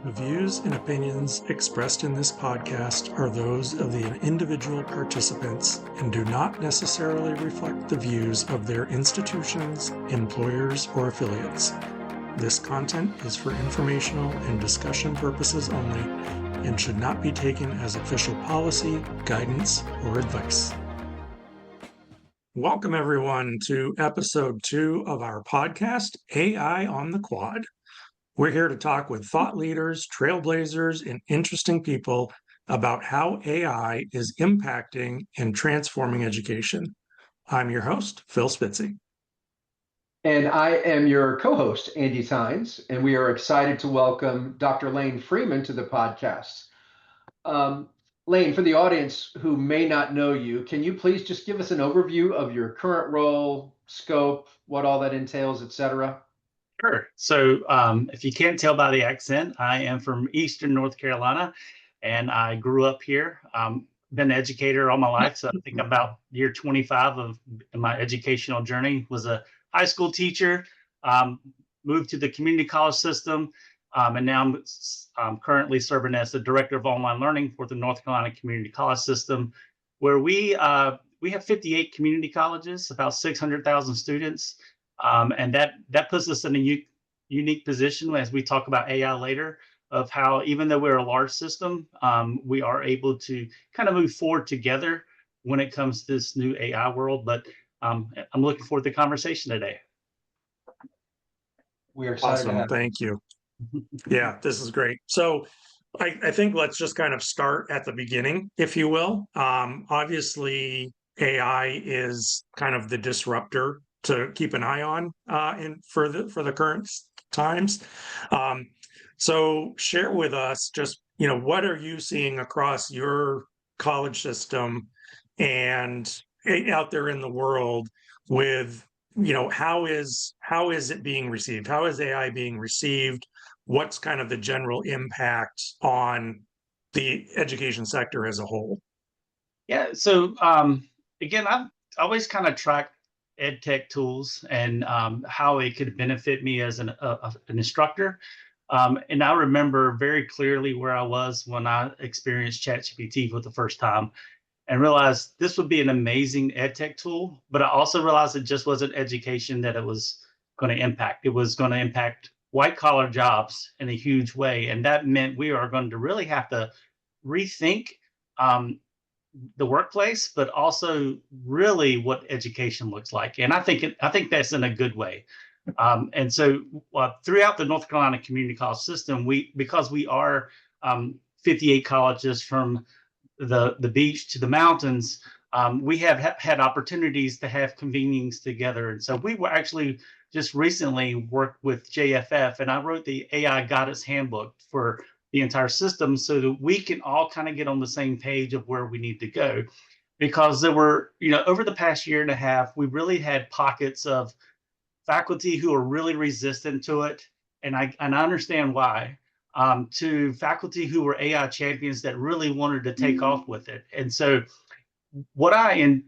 The views and opinions expressed in this podcast are those of the individual participants and do not necessarily reflect the views of their institutions, employers, or affiliates. This content is for informational and discussion purposes only and should not be taken as official policy, guidance, or advice. Welcome, everyone, to episode 2 of our podcast, AI on the Quad. We're here to talk with thought leaders, trailblazers, and interesting people about how AI is impacting and transforming education. I'm your host, Phil Spitzy. And I am your co-host, Andy Tynes, and we are excited to welcome Dr. Lane Freeman to the podcast. Lane, for the audience who may not know you, can you please just give us an overview of your current role, scope, what all that entails, et cetera? Sure. So if you can't tell by the accent, I am from Eastern North Carolina, and I grew up here. Been an educator all my life, so I think about year 25 of my educational journey. Was a high school teacher, moved to the community college system, and now I'm currently serving as the director of online learning for the North Carolina Community College System, where we have 58 community colleges, about 600,000 students. And that puts us in a unique position as we talk about AI later, of how even though we're a large system, we are able to kind of move forward together when it comes to this new AI world. But I'm looking forward to the conversation today. We are excited to Awesome. have you. Thank you. Yeah, this is great. So I think let's just kind of start at the beginning, if you will. Obviously, AI is kind of the disruptor to keep an eye on for the current times. So share with us just, what are you seeing across your college system and out there in the world with, how is it being received? How is AI being received? What's kind of the general impact on the education sector as a whole? Yeah. So again, I've always kind of tracked ed tech tools and how it could benefit me as an instructor. And I remember very clearly where I was when I experienced ChatGPT for the first time and realized this would be an amazing ed tech tool. But I also realized it just wasn't education that it was going to impact. It was going to impact white collar jobs in a huge way. And that meant we are going to really have to rethink the workplace, but also really what education looks like. And I think that's in a good way. And so throughout the North Carolina Community College System, because we are 58 colleges from the beach to the mountains, we have had opportunities to have convenings together. And so we were actually just recently worked with JFF, and I wrote the AI Guidance Handbook for the entire system so that we can all kind of get on the same page of where we need to go. Because there were, over the past year and a half, we really had pockets of faculty who are really resistant to it. And I understand why, to faculty who were AI champions that really wanted to take off with it. And so what I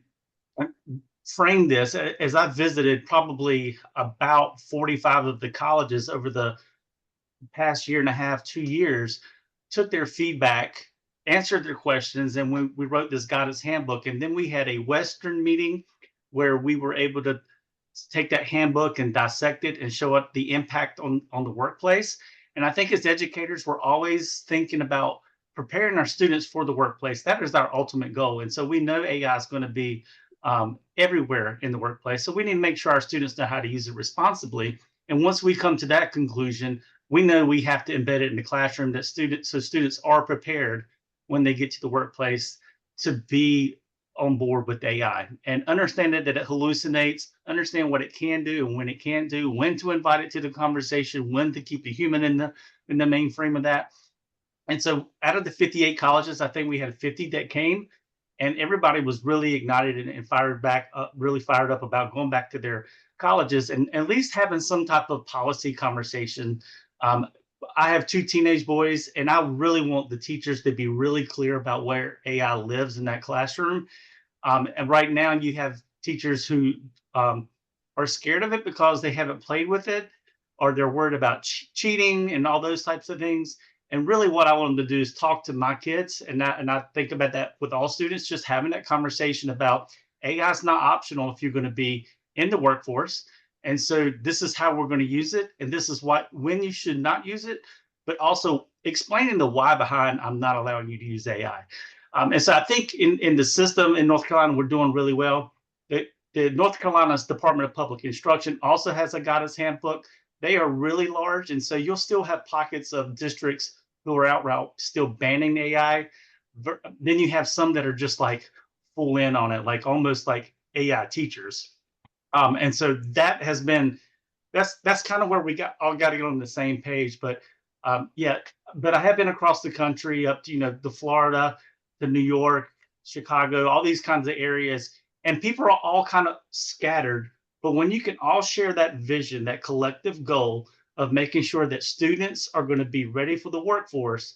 framed this as I visited probably about 45 of the colleges over the past year and a half, 2 years, took their feedback, answered their questions, and we wrote this guidance handbook. And then we had a Western meeting where we were able to take that handbook and dissect it and show up the impact on the workplace. And I think as educators, we're always thinking about preparing our students for the workplace. That is our ultimate goal. And so we know AI is going to be everywhere in the workplace. So we need to make sure our students know how to use it responsibly. And once we come to that conclusion, we know we have to embed it in the classroom so students are prepared when they get to the workplace to be on board with AI and understand that it hallucinates, understand what it can do and when it can't do, when to invite it to the conversation, when to keep the human in the mainframe of that. And so out of the 58 colleges, I think we had 50 that came, and everybody was really ignited and really fired up about going back to their colleges and at least having some type of policy conversation. I have 2 teenage boys, and I really want the teachers to be really clear about where AI lives in that classroom. And right now you have teachers who are scared of it because they haven't played with it, or they're worried about cheating and all those types of things. And really what I want them to do is talk to my kids. And I think about that with all students, just having that conversation about AI is not optional if you're going to be in the workforce. And so this is how we're going to use it. And this is when you should not use it, but also explaining the why behind I'm not allowing you to use AI. And so I think in the system in North Carolina, we're doing really well. The North Carolina's Department of Public Instruction also has a guidance handbook. They are really large. And so you'll still have pockets of districts who are outright still banning AI. Then you have some that are just like full in on it, like almost like AI teachers. And so that has been, that's kind of where we all got to get on the same page. But yeah, but I have been across the country up to, the Florida, to New York, Chicago, all these kinds of areas. And people are all kind of scattered. But when you can all share that vision, that collective goal of making sure that students are going to be ready for the workforce,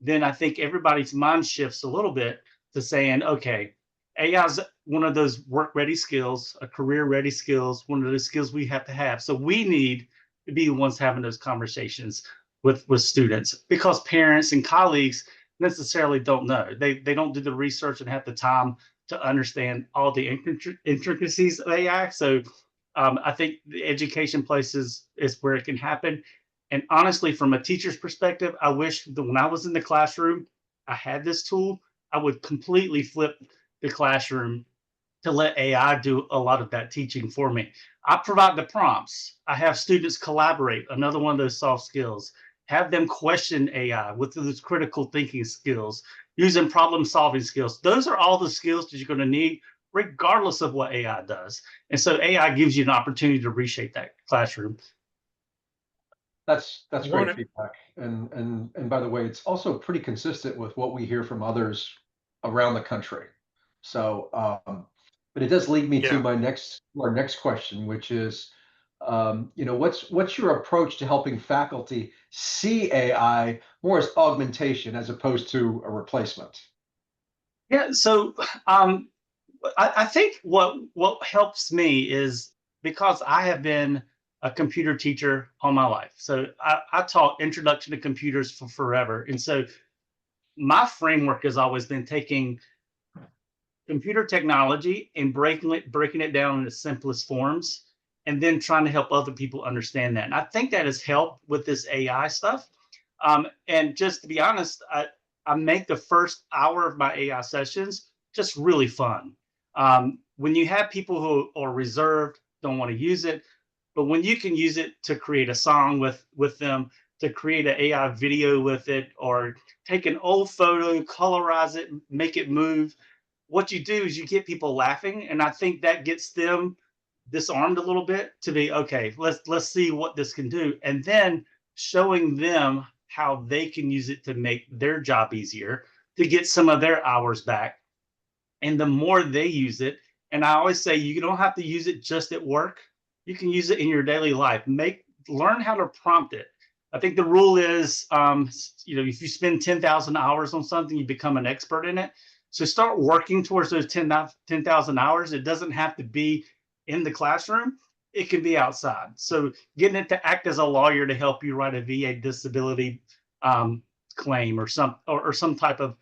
then I think everybody's mind shifts a little bit to saying, okay, AI is one of those work-ready skills, a career-ready skills, one of those skills we have to have. So we need to be the ones having those conversations with students, because parents and colleagues necessarily don't know. They don't do the research and have the time to understand all the intricacies of AI. So I think the education place is where it can happen. And honestly, from a teacher's perspective, I wish that when I was in the classroom, I had this tool. I would completely flip the classroom to let AI do a lot of that teaching for me. I provide the prompts. I have students collaborate, another one of those soft skills. Have them question AI with those critical thinking skills, using problem solving skills. Those are all the skills that you're going to need regardless of what AI does. And so AI gives you an opportunity to reshape that classroom. That's great feedback. And by the way, it's also pretty consistent with what we hear from others around the country. So, but it does lead me to our next question, which is, what's your approach to helping faculty see AI more as augmentation as opposed to a replacement? Yeah, so I think what helps me is because I have been a computer teacher all my life. So I taught introduction to computers for forever. And so my framework has always been taking computer technology and breaking it down into simplest forms, and then trying to help other people understand that. And I think that has helped with this AI stuff. And just to be honest, I make the first hour of my AI sessions just really fun. When you have people who are reserved, don't want to use it, but when you can use it to create a song with them, to create an AI video with it, or take an old photo, colorize it, make it move, what you do is you get people laughing, and I think that gets them disarmed a little bit to be, okay, let's see what this can do, and then showing them how they can use it to make their job easier, to get some of their hours back. And the more they use it, and I always say you don't have to use it just at work, you can use it in your daily life. Learn how to prompt it. I think the rule is, if you spend 10,000 hours on something, you become an expert in it. So start working towards those 10,000 hours. It doesn't have to be in the classroom. It can be outside. So getting it to act as a lawyer to help you write a VA disability claim or some type of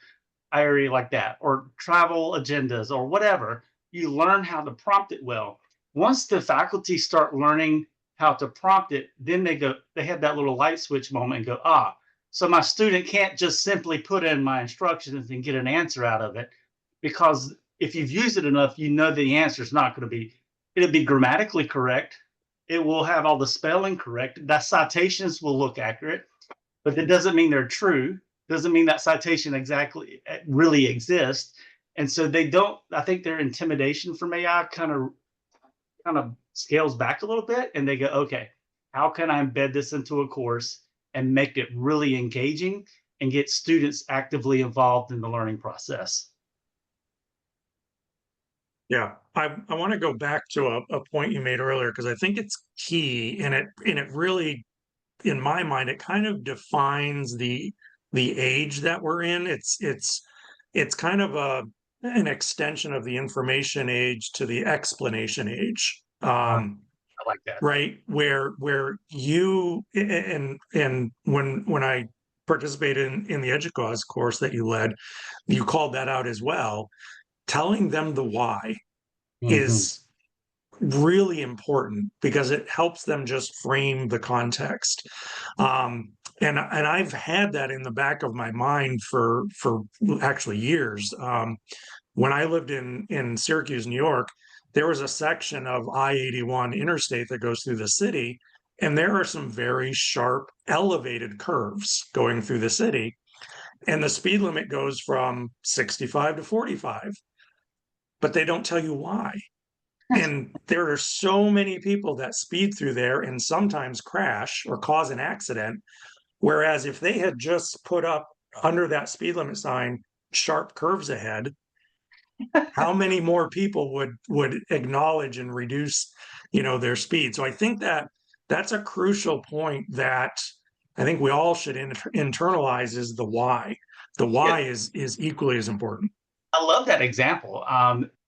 area like that, or travel agendas or whatever, you learn how to prompt it well. Once the faculty start learning how to prompt it, then they have that little light switch moment and go, so my student can't just simply put in my instructions and get an answer out of it, because if you've used it enough, the answer is not going to be, it'll be grammatically correct. It will have all the spelling correct. The citations will look accurate, but that doesn't mean they're true. Doesn't mean that citation exactly really exists. And so I think their intimidation from AI kind of scales back a little bit, and they go, okay, how can I embed this into a course and make it really engaging and get students actively involved in the learning process? Yeah, I want to go back to a point you made earlier, because I think it's key, and it really, in my mind, it kind of defines the age that we're in. It's kind of an extension of the information age to the explanation age. I like that. Right, where you and when I participated in the EDUCAUSE course that you led, you called that out as well. Telling them the why is really important because it helps them just frame the context. And I've had that in the back of my mind for actually years. When I lived in Syracuse, New York, there was a section of I-81 interstate that goes through the city, and there are some very sharp, elevated curves going through the city, and the speed limit goes from 65 to 45, but they don't tell you why. And there are so many people that speed through there and sometimes crash or cause an accident. Whereas if they had just put up under that speed limit sign, sharp curves ahead, how many more people would acknowledge and reduce, their speed? So I think that that's a crucial point that I think we all should internalize is the why. The why is equally as important. I love that example.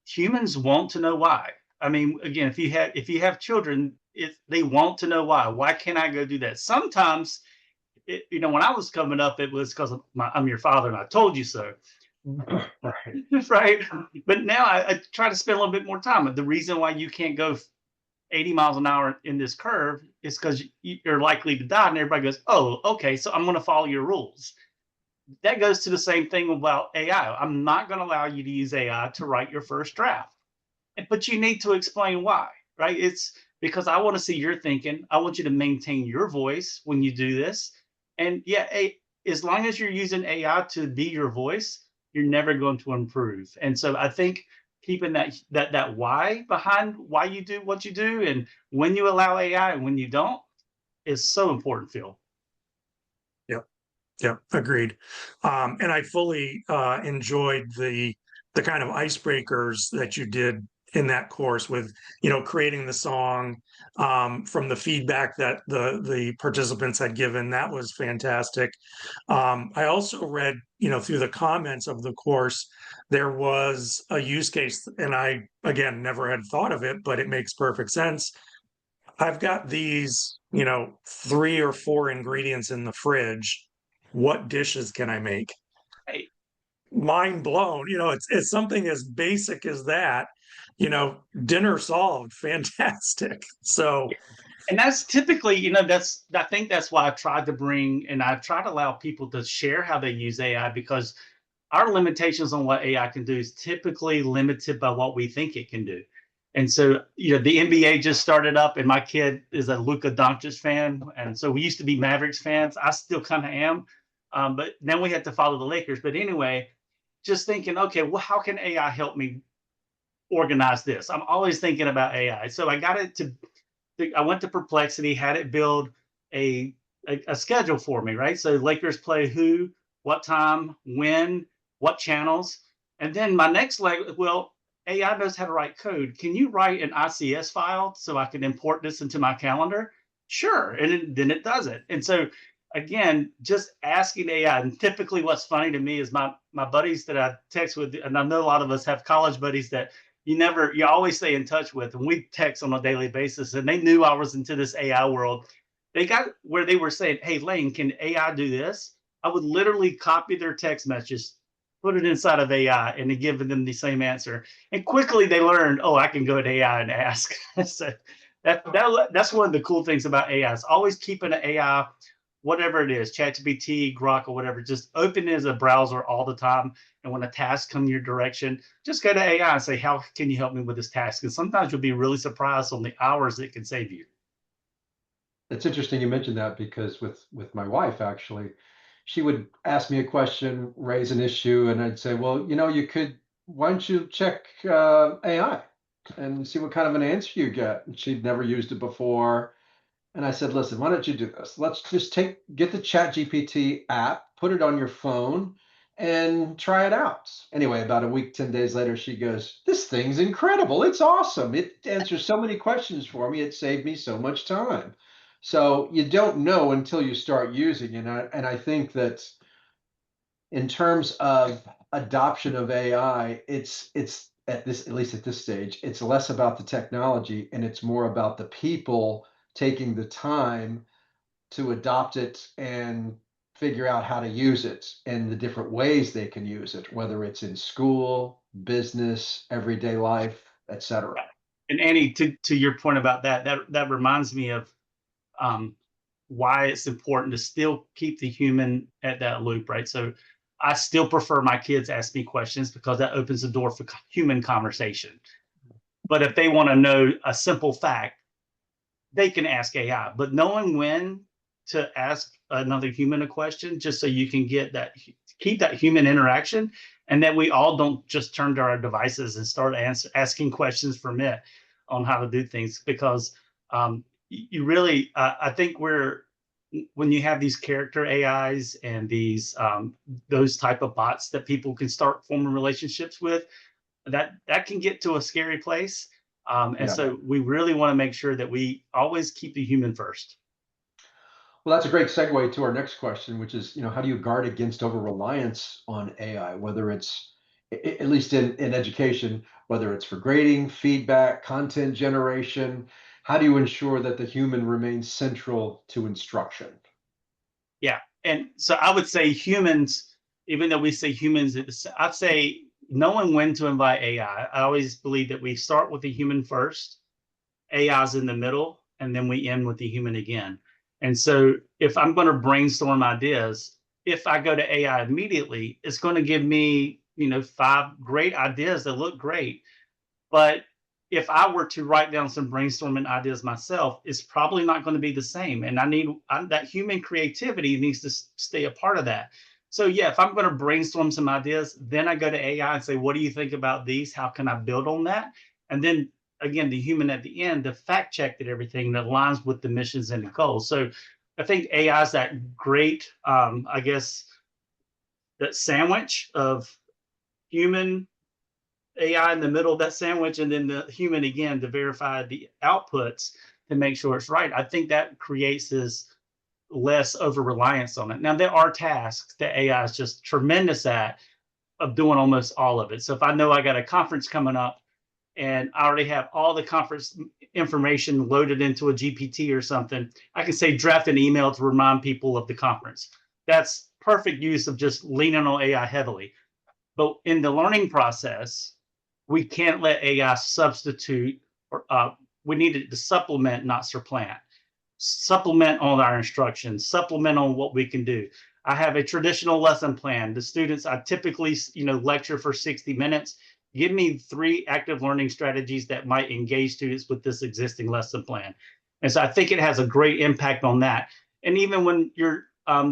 Humans want to know why. I mean, again, if you have children, if they want to know why. Why can't I go do that? Sometimes, when I was coming up, it was because I'm your father and I told you so. Right. But now I try to spend a little bit more time. The reason why you can't go 80 miles an hour in this curve is because you're likely to die. And everybody goes, oh, okay, so I'm going to follow your rules. That goes to the same thing about AI. I'm not going to allow you to use AI to write your first draft. But you need to explain why, right? It's because I want to see your thinking. I want you to maintain your voice when you do this. And yeah, as long as you're using AI to be your voice, you're never going to improve. And so I think keeping that why behind why you do what you do and when you allow AI and when you don't is so important, Phil. Yeah, agreed. And I fully enjoyed the kind of icebreakers that you did in that course with, creating the song from the feedback that the participants had given. That was fantastic. I also read, through the comments of the course, there was a use case, and I, again, never had thought of it, but it makes perfect sense. I've got these, 3 or 4 ingredients in the fridge. What dishes can I make? Right. Mind blown. It's something as basic as that. Dinner solved. Fantastic. So, And that's typically, I think that's why I tried to bring and I try to allow people to share how they use AI because our limitations on what AI can do is typically limited by what we think it can do. And so, the NBA just started up, and my kid is a Luka Doncic fan, and so we used to be Mavericks fans. I still kind of am, but then we had to follow the Lakers. But anyway, just thinking, okay, well, how can AI help me organize this? I'm always thinking about AI. So I got it to. I went to Perplexity, had it build a schedule for me, right? So Lakers play who, what time, when, what channels, and then my next leg. Well, AI knows how to write code. Can you write an ICS file so I can import this into my calendar? Sure, and then it does it. And so again, just asking AI. And typically, what's funny to me is my buddies that I text with, and I know a lot of us have college buddies that you always stay in touch with, and we text on a daily basis, and they knew I was into this AI world. They got where they were saying, hey, Lane, can AI do this? I would literally copy their text messages, put it inside of AI, and give them the same answer. And quickly they learned, oh, I can go to AI and ask. So that's one of the cool things about AI. It's always keeping an AI, whatever it is, ChatGPT, Grok, or whatever, just open it as a browser all the time. And when a task comes your direction, just go to AI and say, how can you help me with this task? And sometimes you'll be really surprised on the hours it can save you. It's interesting you mentioned that because with my wife, actually, she would ask me a question, raise an issue, and I'd say, well, why don't you check AI and see what kind of an answer you get? And she'd never used it before. And I said, listen, why don't you do this? Let's just get the ChatGPT app, put it on your phone, and try it out. Anyway, about a week, 10 days later, she goes, this thing's incredible. It's awesome. It answers so many questions for me. It saved me so much time. So you don't know until you start using it. And I think that in terms of adoption of AI, it's at least at this stage, it's less about the technology and it's more about the people taking the time to adopt it and figure out how to use it and the different ways they can use it, whether it's in school, business, everyday life, etc. And Annie, to your point about that reminds me of um, why it's important to still keep the human at that loop, right? So I still prefer my kids ask me questions because that opens the door for human conversation. But if they want to know a simple fact, they can ask AI. But knowing when to ask another human a question, just so you can get that, keep that human interaction, and that we all don't just turn to our devices and start asking questions from it on how to do things. Because you really, I think when you have these character AIs and these those type of bots that people can start forming relationships with, that can get to a scary place. And Yeah. so we really want to make sure that we always keep the human first. Well, that's a great segue to our next question, which is, how do you guard against over reliance on AI, whether it's at least in education, whether it's for grading, feedback, content generation, how do you ensure that the human remains central to instruction? Yeah. And so I would say humans, even though we say humans, I'd say knowing when to invite AI. I always believe that we start with the human first, AI's in the middle, and then we end with the human again. And so if I'm going to brainstorm ideas, if I go to AI immediately, it's going to give me, 5 great ideas that look great. But if I were to write down some brainstorming ideas myself, it's probably not going to be the same. And that human creativity needs to stay a part of that. So yeah, if I'm going to brainstorm some ideas, then I go to AI and say, what do you think about these? How can I build on that? And then again, the human at the end to fact check that everything that aligns with the missions and the goals. So I think AI is that great, I guess, that sandwich of human, AI in the middle of that sandwich, and then the human again to verify the outputs to make sure it's right. I think that creates this less over reliance on it. Now, there are tasks that AI is just tremendous at of doing almost all of it. So if I know I got a conference coming up and I already have all the conference information loaded into a GPT or something, I can say draft an email to remind people of the conference. That's perfect use of just leaning on AI heavily. But in the learning process, we can't let AI substitute, or we need it to supplement, not supplant. Supplement on our instructions, supplement on what we can do. I have a traditional lesson plan. The students, I typically, lecture for 60 minutes. Give me 3 active learning strategies that might engage students with this existing lesson plan. And so I think it has a great impact on that. And even when you're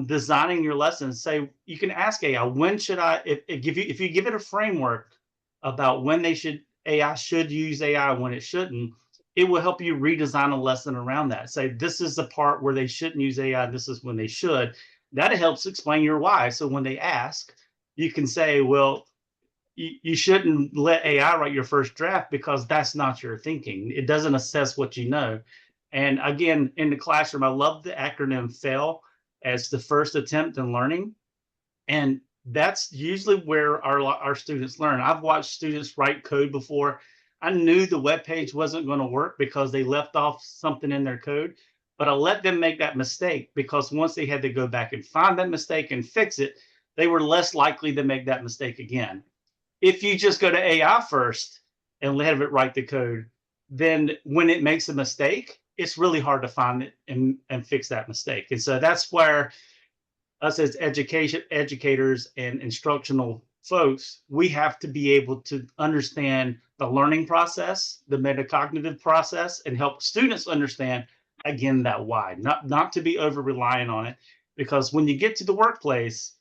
designing your lessons, say you can ask AI, when should I, if you give it a framework about when AI should use AI, when it shouldn't, it will help you redesign a lesson around that. Say, this is the part where they shouldn't use AI, this is when they should. That helps explain your why. So when they ask, you can say, well, you shouldn't let AI write your first draft because that's not your thinking. It doesn't assess what you know. And again, in the classroom, I love the acronym FAIL as the first attempt in learning. And that's usually where our students learn. I've watched students write code before. I knew the web page wasn't going to work because they left off something in their code, but I let them make that mistake because once they had to go back and find that mistake and fix it, they were less likely to make that mistake again. If you just go to AI first and let it write the code, then when it makes a mistake, it's really hard to find it and fix that mistake. And so that's where us as educators and instructional folks, we have to be able to understand the learning process, the metacognitive process, and help students understand, again, that why, not to be over reliant on it. Because when you get to the workplace,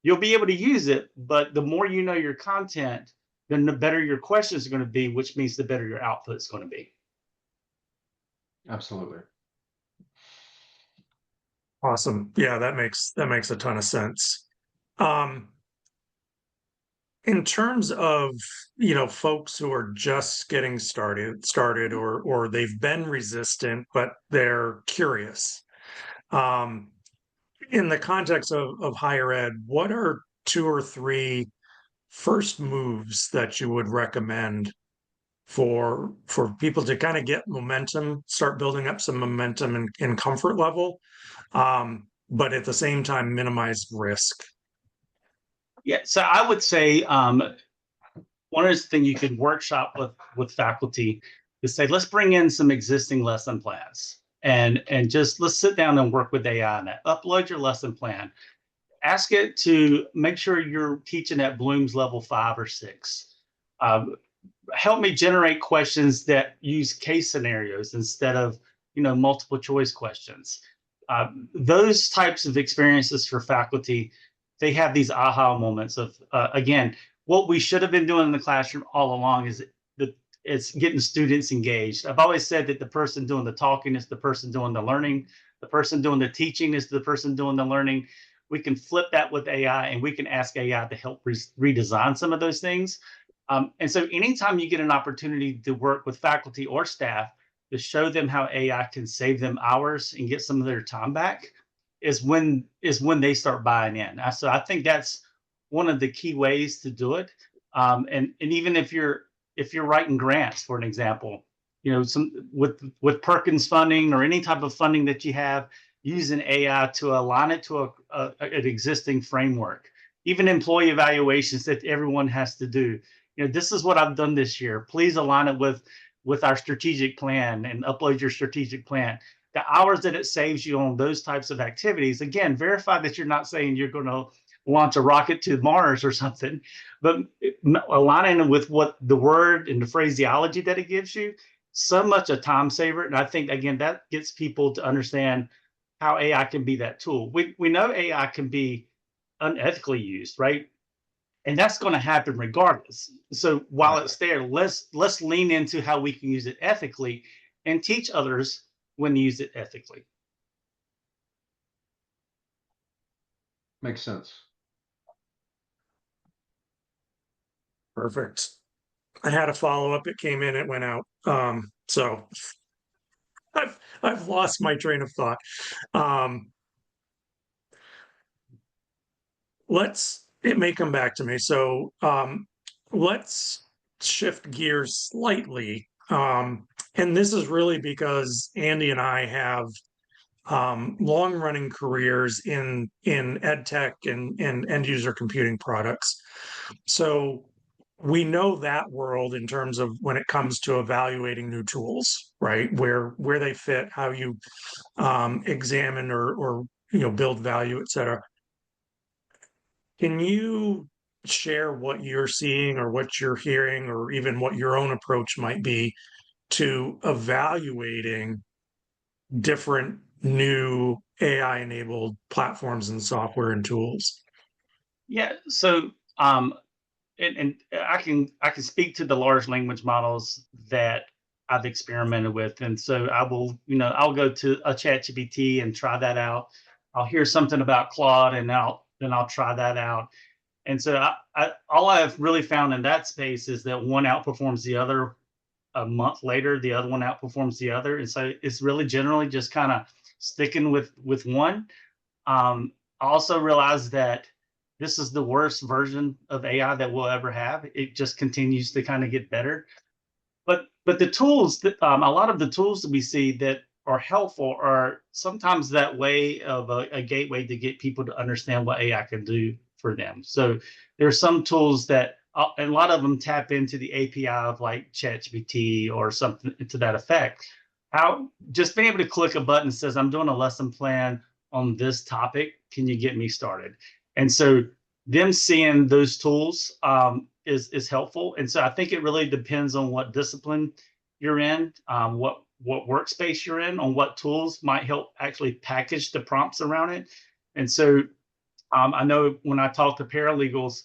you'll be able to use it, but the more you know your content, then the better your questions are going to be, which means the better your output is going to be. Absolutely. Awesome. Yeah, that makes a ton of sense. In terms of, folks who are just getting started or they've been resistant, but they're curious. In the context of higher ed, what are 2 or 3 first moves that you would recommend for people to kind of get momentum, start building up some momentum and comfort level but at the same time minimize risk? Yeah, so I would say one of the things you could workshop with faculty is say, let's bring in some existing lesson plans and just let's sit down and work with AI on that. Upload your lesson plan. Ask it to make sure you're teaching at Bloom's level 5 or 6. Help me generate questions that use case scenarios instead of multiple choice questions. Those types of experiences for faculty, they have these aha moments of again, what we should have been doing in the classroom all along is it's getting students engaged. I've always said that the person doing the talking is the person doing the learning. The person doing the teaching is the person doing the learning. We can flip that with AI, and we can ask AI to help redesign some of those things. And so anytime you get an opportunity to work with faculty or staff to show them how AI can save them hours and get some of their time back is when they start buying in. So I think that's one of the key ways to do it. And even if you're writing grants, for an example, some with Perkins funding or any type of funding that you have, using AI to align it to an existing framework, even employee evaluations that everyone has to do. This is what I've done this year. Please align it with our strategic plan and upload your strategic plan. The hours that it saves you on those types of activities, again, verify that you're not saying you're going to launch a rocket to Mars or something, but aligning it with what the word and the phraseology that it gives you, so much a time saver. And I think, again, that gets people to understand how AI can be that tool. We know AI can be unethically used, right? And that's going to happen regardless. So while it's there, let's lean into how we can use it ethically and teach others when to use it ethically. Makes sense. Perfect. I had a follow-up. It came in, it went out. So I've lost my train of thought. It may come back to me. So let's shift gears slightly. And this is really because Andy and I have long-running careers in ed tech and end user computing products. So we know that world in terms of when it comes to evaluating new tools, right? Where they fit, how you examine or build value, et cetera. Can you share what you're seeing or what you're hearing or even what your own approach might be to evaluating different new AI-enabled platforms and software and tools? Yeah. So and I can speak to the large language models that I've experimented with, and so I'll go to a ChatGPT and try that out. I'll hear something about Claude, and I'll try that out. And so all I've really found in that space is that one outperforms the other. A month later, the other one outperforms the other, and so it's really generally just kind of sticking with one. I also realized that this is the worst version of AI that we'll ever have. It just continues to kind of get better. But the tools that a lot of the tools that we see that are helpful are sometimes that way of a gateway to get people to understand what AI can do for them. So there's some tools that and a lot of them tap into the API of like ChatGPT or something to that effect. How just being able to click a button that says, I'm doing a lesson plan on this topic. Can you get me started? And so them seeing those tools is helpful. And so I think it really depends on what discipline you're in, what workspace you're in, on what tools might help actually package the prompts around it. And so I know when I talk to paralegals,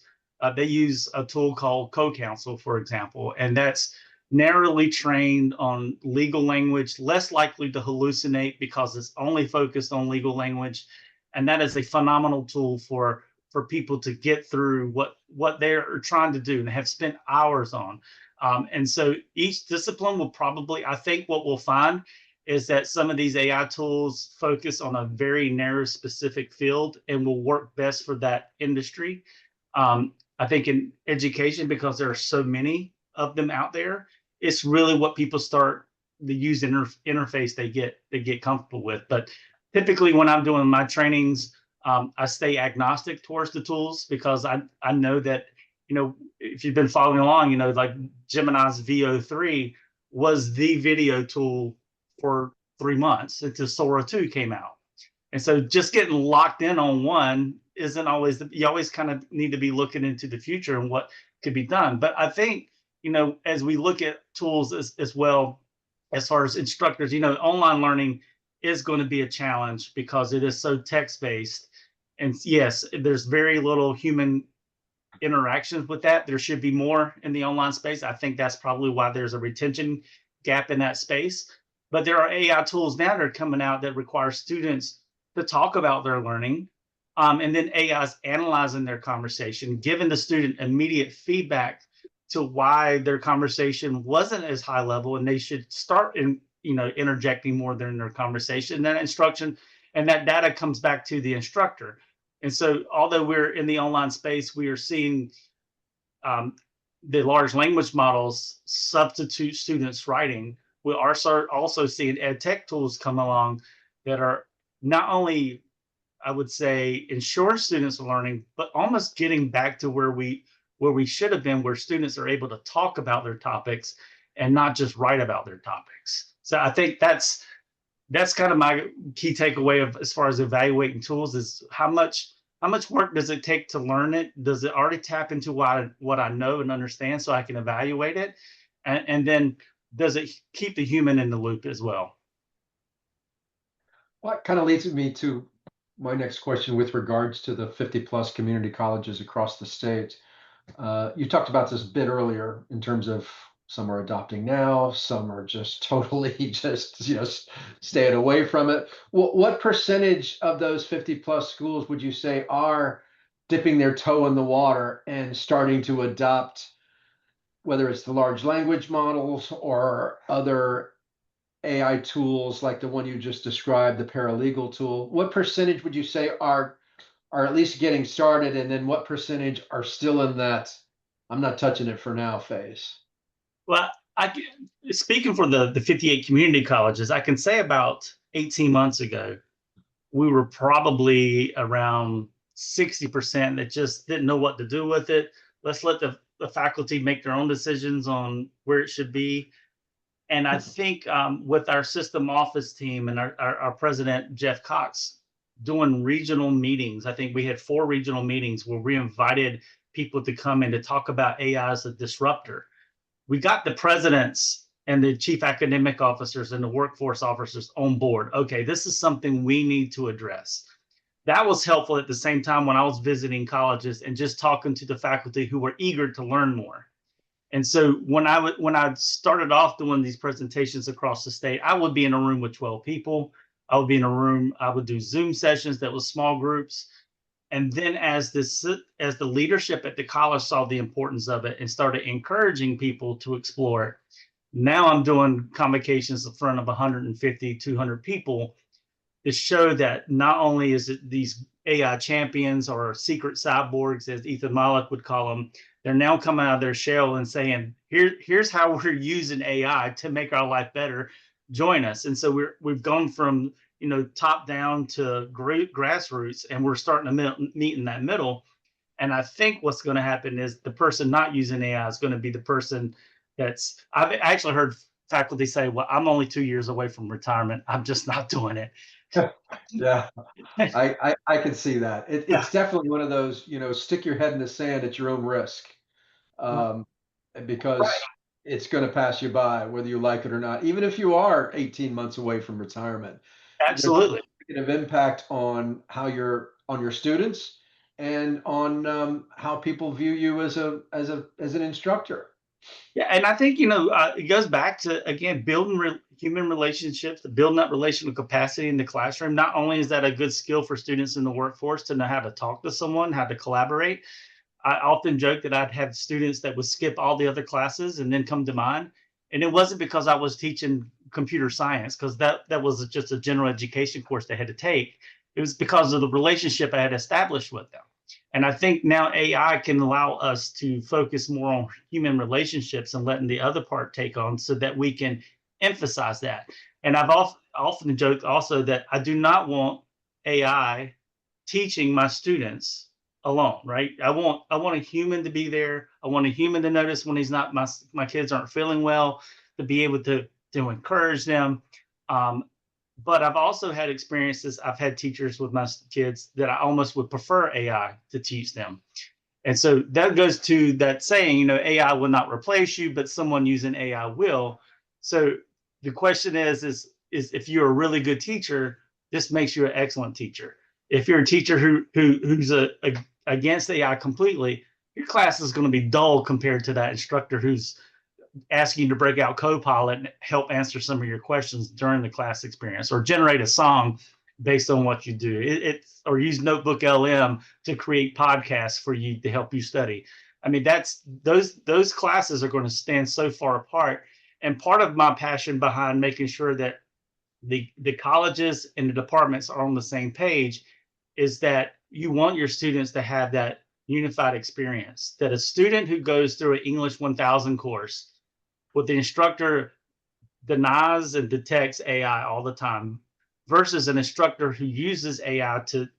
they use a tool called CoCounsel, for example, and that's narrowly trained on legal language, less likely to hallucinate because it's only focused on legal language. And that is a phenomenal tool for people to get through what they're trying to do and have spent hours on. And so each discipline will probably, I think what we'll find is that some of these AI tools focus on a very narrow specific field and will work best for that industry. I think in education, because there are so many of them out there, it's really what people start the user interface they get comfortable with. But typically when I'm doing my trainings, I stay agnostic towards the tools because I know that, if you've been following along, like Gemini's VO3 was the video tool for 3 months until Sora 2 came out. And so just getting locked in on one isn't always you always kind of need to be looking into the future and what could be done. But I think, as we look at tools as well, as far as instructors, online learning is going to be a challenge because it is so text-based. And yes, there's very little human interactions with that. There should be more in the online space. I think that's probably why there's a retention gap in that space. But there are AI tools now that are coming out that require students to talk about their learning. And then AI is analyzing their conversation, giving the student immediate feedback to why their conversation wasn't as high level, and they should start interjecting more during their conversation. That instruction and that data comes back to the instructor. And so, although we're in the online space, we are seeing the large language models substitute students' writing. We are also seeing ed tech tools come along that are not only, I would say, ensure students are learning, but almost getting back to where we should have been, where students are able to talk about their topics and not just write about their topics. So I think that's kind of my key takeaway of as far as evaluating tools is how much work does it take to learn it? Does it already tap into what I know and understand so I can evaluate it? And then does it keep the human in the loop as well? Well, that kind of leads me to my next question with regards to the 50+ community colleges across the state. You talked about this a bit earlier in terms of some are adopting now, some are just totally staying away from it. What percentage of those 50+ schools would you say are dipping their toe in the water and starting to adopt, whether it's the large language models or other AI tools like the one you just described, the paralegal tool? What percentage would you say are at least getting started, and then what percentage are still in that I'm not touching it for now phase? Well, speaking for the 58 community colleges, I can say about 18 months ago, we were probably around 60% that just didn't know what to do with it. Let's let the faculty make their own decisions on where it should be. And I think with our system office team and our president, Jeff Cox, doing regional meetings, I think we had 4 regional meetings where we invited people to come in to talk about AI as a disruptor. We got the presidents and the chief academic officers and the workforce officers on board. Okay, this is something we need to address. That was helpful at the same time when I was visiting colleges and just talking to the faculty who were eager to learn more. And so when I started off doing these presentations across the state, I would be in a room with 12 people. I would be in a room, I would do Zoom sessions that was small groups. And then as the leadership at the college saw the importance of it and started encouraging people to explore it, now I'm doing convocations in front of 150, 200 people to show that not only is it these AI champions or secret cyborgs, as Ethan Mollick would call them, they're now coming out of their shell and saying, here's how we're using AI to make our life better. Join us. And so we've gone from top down to grassroots, and we're starting to meet in that middle. And I think what's going to happen is the person not using AI is going to be the person I've actually heard faculty say, well, I'm only 2 years away from retirement. I'm just not doing it. Yeah, I can see that. It's definitely one of those, stick your head in the sand at your own risk, because it's going to pass you by whether you like it or not, even if you are 18 months away from retirement. Absolutely. There's a impact on how on your students and on how people view you as an instructor. Yeah, and I think it goes back to, again, building human relationships, building that relational capacity in the classroom. Not only is that a good skill for students in the workforce to know how to talk to someone, how to collaborate. I often joke that I'd have students that would skip all the other classes and then come to mine, and it wasn't because I was teaching computer science, because that was just a general education course they had to take. It was because of the relationship I had established with them. And I think now AI can allow us to focus more on human relationships and letting the other part take on, so that we can emphasize that. And I've often joke also that I do not want AI teaching my students alone, right? I want a human to be there. I want a human to notice when he's not my kids aren't feeling well, to be able to encourage them. Um, but I've also had experiences. I've had teachers with my kids that I almost would prefer AI to teach them. And so that goes to that saying, AI will not replace you, but someone using AI will. So the question is if you're a really good teacher, this makes you an excellent teacher. If you're a teacher who's against AI completely, your class is going to be dull compared to that instructor who's asking you to break out Copilot and help answer some of your questions during the class experience, or generate a song based on what you do. Or use Notebook LM to create podcasts for you to help you study. I mean, that's those classes are going to stand so far apart. And part of my passion behind making sure that the colleges and the departments are on the same page is that you want your students to have that unified experience, that a student who goes through an English 1000 course with the instructor denies and detects AI all the time versus an instructor who uses AI to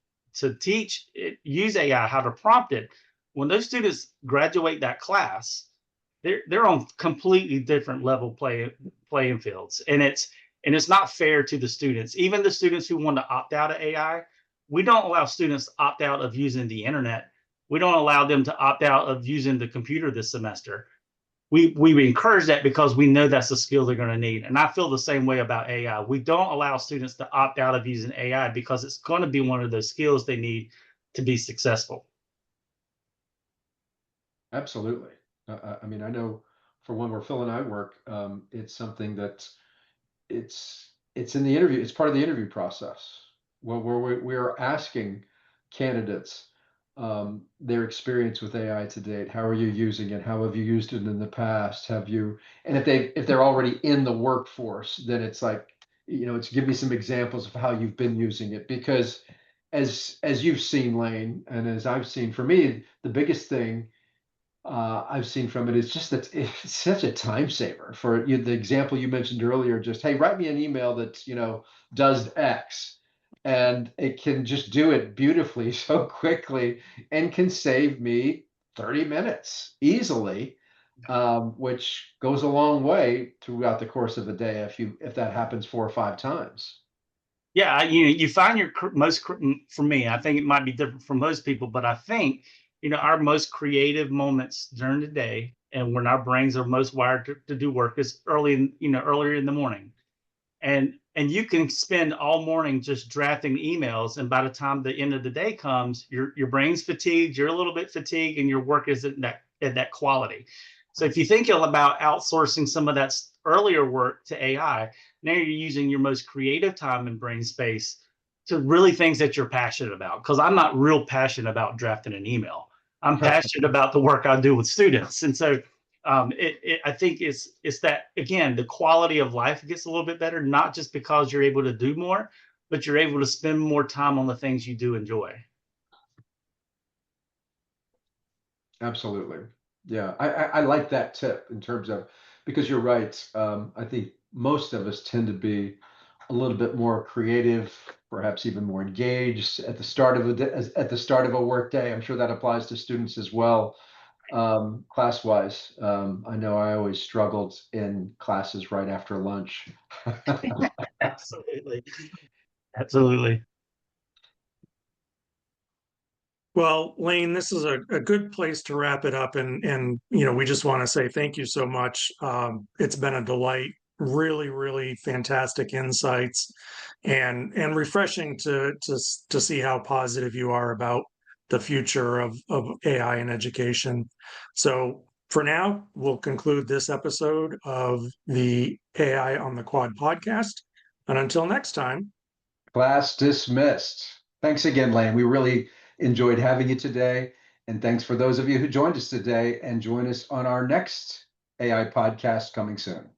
teach use AI how to prompt it. When those students graduate that class, they're on completely different level playing fields, and it's not fair to the students. Even the students who want to opt out of AI, we don't allow students to opt out of using the internet. We don't allow them to opt out of using the computer this semester. We encourage that because we know that's a skill they're going to need. And I feel the same way about AI. We don't allow students to opt out of using AI because it's going to be one of those skills they need to be successful. Absolutely. I mean, I know for one where Phil and I work, it's something that it's in the interview. It's part of the interview process where we are asking candidates their experience with AI to date. How are you using it? How have you used it in the past? Have you? And if they're already in the workforce, then it's like, it's give me some examples of how you've been using it. Because as you've seen, Lane, and as I've seen, for me, the biggest thing I've seen from it is just that it's such a time saver. For you, the example you mentioned earlier, just hey, write me an email that does X, and it can just do it beautifully so quickly and can save me 30 minutes easily, which goes a long way throughout the course of a day if that happens 4 or 5 times. Yeah, you find your most, for me, I think it might be different for most people, but I think our most creative moments during the day and when our brains are most wired to do work is earlier in the morning. And you can spend all morning just drafting emails, and by the time the end of the day comes, your brain's fatigued, you're a little bit fatigued, and your work isn't at that quality. So if you think about outsourcing some of that earlier work to AI, now you're using your most creative time and brain space to really things that you're passionate about. Because I'm not real passionate about drafting an email. I'm passionate about the work I do with students, and so I think it's that, again, the quality of life gets a little bit better, not just because you're able to do more, but you're able to spend more time on the things you do enjoy. Absolutely. Yeah, I like that tip in terms of, because you're right. I think most of us tend to be a little bit more creative, perhaps even more engaged at the start of a work day. I'm sure that applies to students as well. Class wise, I know I always struggled in classes right after lunch. Absolutely. Absolutely. Well, Lane, this is a good place to wrap it up, and we just want to say thank you so much. It's been a delight, really, really fantastic insights, and refreshing to see how positive you are about the future of AI in education. So for now, we'll conclude this episode of the AI on the Quad podcast, and until next time. Class dismissed. Thanks again, Lane. We really enjoyed having you today. And thanks for those of you who joined us today, and join us on our next AI podcast coming soon.